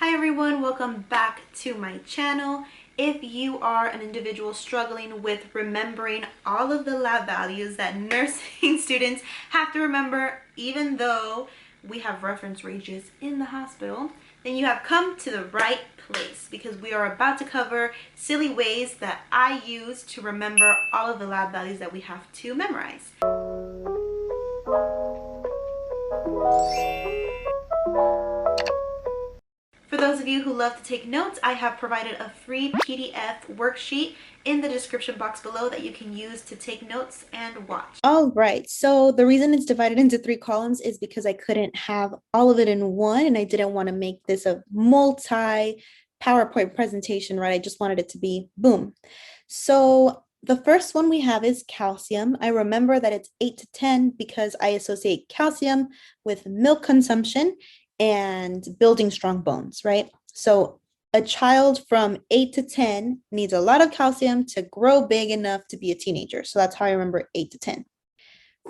Hi everyone, welcome back to my channel. If you are an individual struggling with remembering all of the lab values that nursing students have to remember, even though we have reference ranges in the hospital, then you have come to the right place because we are about to cover silly ways that I use to remember all of the lab values that we have to memorize. For those of you who love to take notes, I have provided a free PDF worksheet in the description box below that you can use to take notes and watch. All right, so the reason it's divided into 3 columns is because I couldn't have all of it in one, and I didn't want to make this a multi PowerPoint presentation, right? I just wanted it to be boom. So the first one we have is calcium. I remember that it's 8 to 10 because I associate calcium with milk consumption and building strong bones, right? So a child from 8 to 10 needs a lot of calcium to grow big enough to be a teenager. So that's how I remember 8 to 10.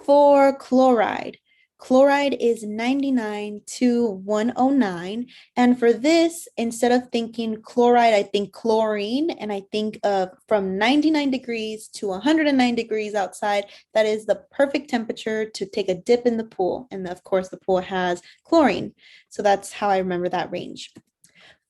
For chloride, chloride is 99 to 109. And for this, instead of thinking chloride, I think chlorine. And I think of from 99 degrees to 109 degrees outside. That is the perfect temperature to take a dip in the pool. And of course, the pool has chlorine. So that's how I remember that range.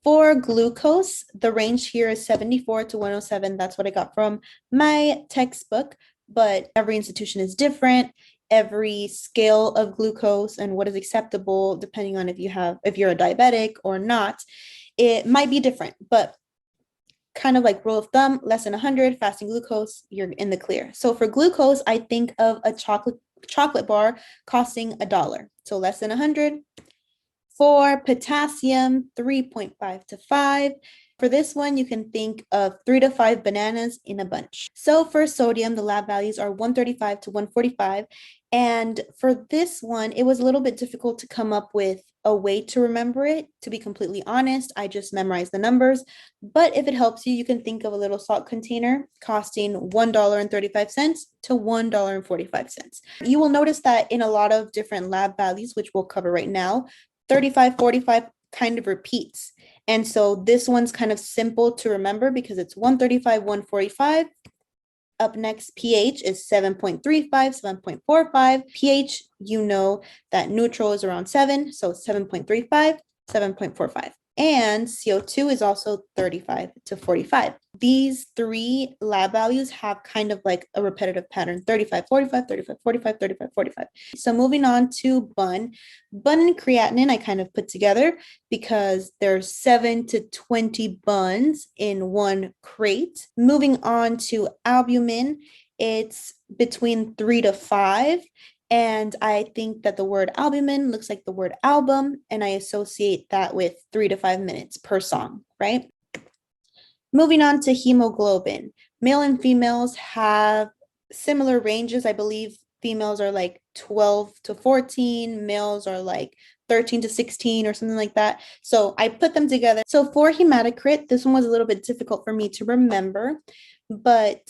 For glucose, the range here is 74 to 107. That's what I got from my textbook, but every institution is different. Every scale of glucose and what is acceptable, depending on if you're a diabetic or not, it might be different, but kind of like rule of thumb, less than 100 fasting glucose, you're in the clear. So for glucose, I think of a chocolate bar costing $1. So less than 100. For potassium, 3.5 to 5. For this one, you can think of 3 to 5 bananas in a bunch. So for sodium, the lab values are 135 to 145. And for this one, it was a little bit difficult to come up with a way to remember it. To be completely honest, I just memorized the numbers. But if it helps you, you can think of a little salt container costing $1.35 to $1.45. You will notice that in a lot of different lab values, which we'll cover right now, 35, 45 kind of repeats. And so this one's kind of simple to remember because it's 135, 145. Up next, pH is 7.35, 7.45. pH, you know that neutral is around 7, so 7.35, 7.45. And CO2 is also 35 to 45. These 3 lab values have kind of like a repetitive pattern, 35, 45, 35, 45, 35, 45. So moving on to bun. Bun and creatinine I kind of put together because there's 7 to 20 buns in one crate. Moving on to albumin, it's between 3 to 5. And I think that the word albumin looks like the word album, and I associate that with 3 to 5 minutes per song, right? Moving on to hemoglobin. Male and females have similar ranges. I believe females are like 12 to 14, males are like 13 to 16 or something like that. So I put them together. So for hematocrit, this one was a little bit difficult for me to remember, but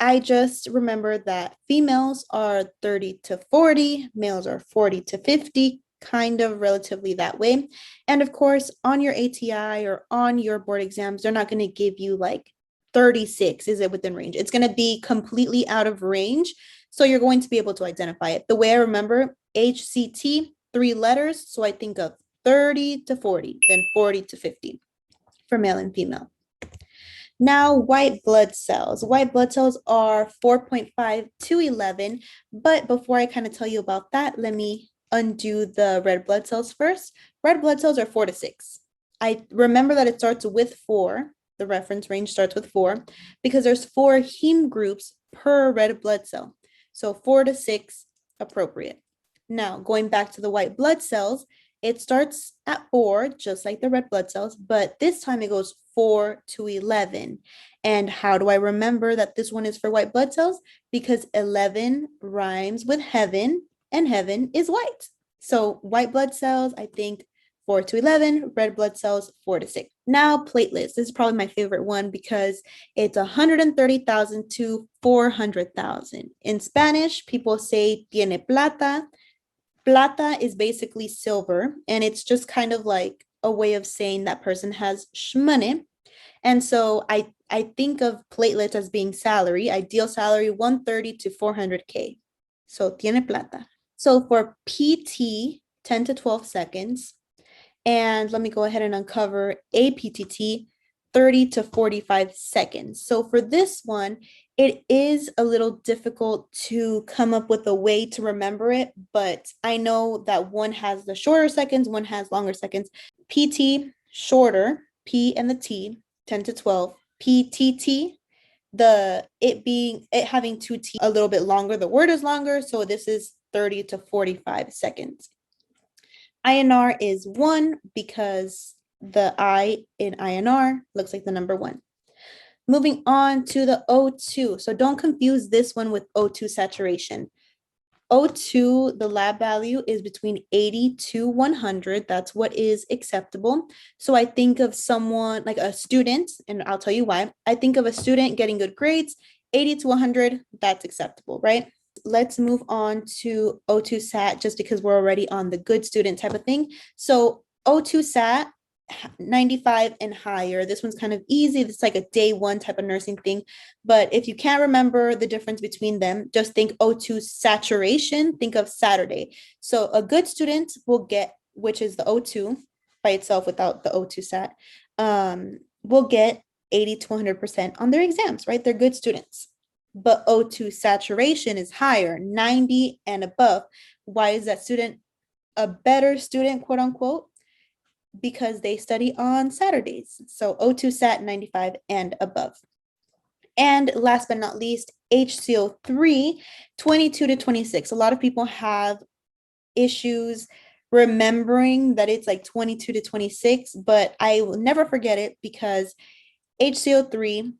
I just remember that females are 30 to 40, males are 40 to 50, kind of relatively that way. And of course, on your ATI or on your board exams, they're not going to give you like 36, is it within range? It's going to be completely out of range. So you're going to be able to identify it. The way I remember HCT, 3 letters. So I think of 30 to 40, then 40 to 50 for male and female. Now, white blood cells. White blood cells are 4.5 to 11. But before I kind of tell you about that, let me undo the red blood cells first. Red blood cells are 4 to 6. I remember that it starts with 4. The reference range starts with 4 because there's 4 heme groups per red blood cell. So 4 to 6, appropriate. Now, going back to the white blood cells, it starts at 4, just like the red blood cells, but this time it goes 4 to 11. And how do I remember that this one is for white blood cells? Because 11 rhymes with heaven, and heaven is white. So white blood cells, I think 4 to 11, red blood cells 4 to 6. Now platelets. This is probably my favorite one because it's 130,000 to 400,000. In Spanish, people say tiene plata. Plata is basically silver, and it's just kind of like a way of saying that person has shmoney. And so I think of platelets as being salary, ideal salary 130 to 400K. So tiene plata. So for PT, 10 to 12 seconds. And let me go ahead and uncover APTT, 30 to 45 seconds. So for this one, it is a little difficult to come up with a way to remember it, but I know that one has the shorter seconds, one has longer seconds. PT, shorter, P and the T, 10 to 12. PTT, it having two T a little bit longer, the word is longer, so this is 30 to 45 seconds. INR is 1 because the I in INR looks like the number 1. Moving on to the O2. So don't confuse this one with O2 saturation. O2, the lab value is between 80 to 100. That's what is acceptable. So I think of someone like a student, and I'll tell you why. I think of a student getting good grades, 80 to 100, that's acceptable, right? Let's move on to O2 SAT just because we're already on the good student type of thing. So O2 SAT, 95 and higher. This one's kind of easy. It's like a day one type of nursing thing. But if you can't remember the difference between them, just think O2 saturation, think of Saturday. So a good student will get, which is the O2 by itself without the O2 SAT, will get 80 to 100% on their exams, right? They're good students. But O2 saturation is higher, 90 and above. Why is that student a better student, quote unquote? Because they study on Saturdays. So O2 SAT 95 and above. And last but not least, HCO3, 22 to 26. A lot of people have issues remembering that it's like 22 to 26, but I will never forget it because HCO3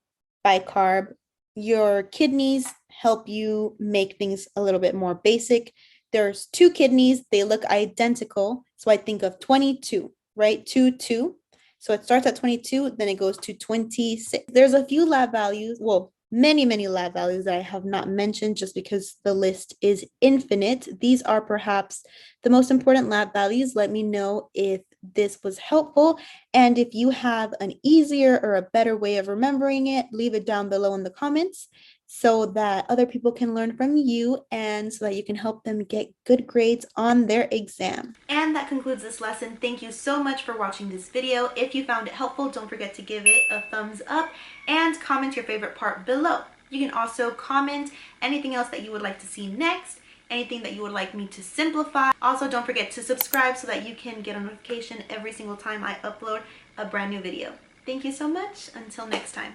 bicarb, your kidneys help you make things a little bit more basic. There's 2 kidneys, they look identical. So I think of 22, right? 2, 2. So it starts at 22, then it goes to 26. There's a few lab values, well, many lab values that I have not mentioned just because the list is infinite. These are perhaps the most important lab values. Let me know if this was helpful. And if you have an easier or a better way of remembering it, leave it down below in the comments so that other people can learn from you and so that you can help them get good grades on their exam. And that concludes this lesson. Thank you so much for watching this video. If you found it helpful, don't forget to give it a thumbs up and comment your favorite part below. You can also comment anything else that you would like to see next, anything that you would like me to simplify. Also, don't forget to subscribe so that you can get a notification every single time I upload a brand new video. Thank you so much. Until next time.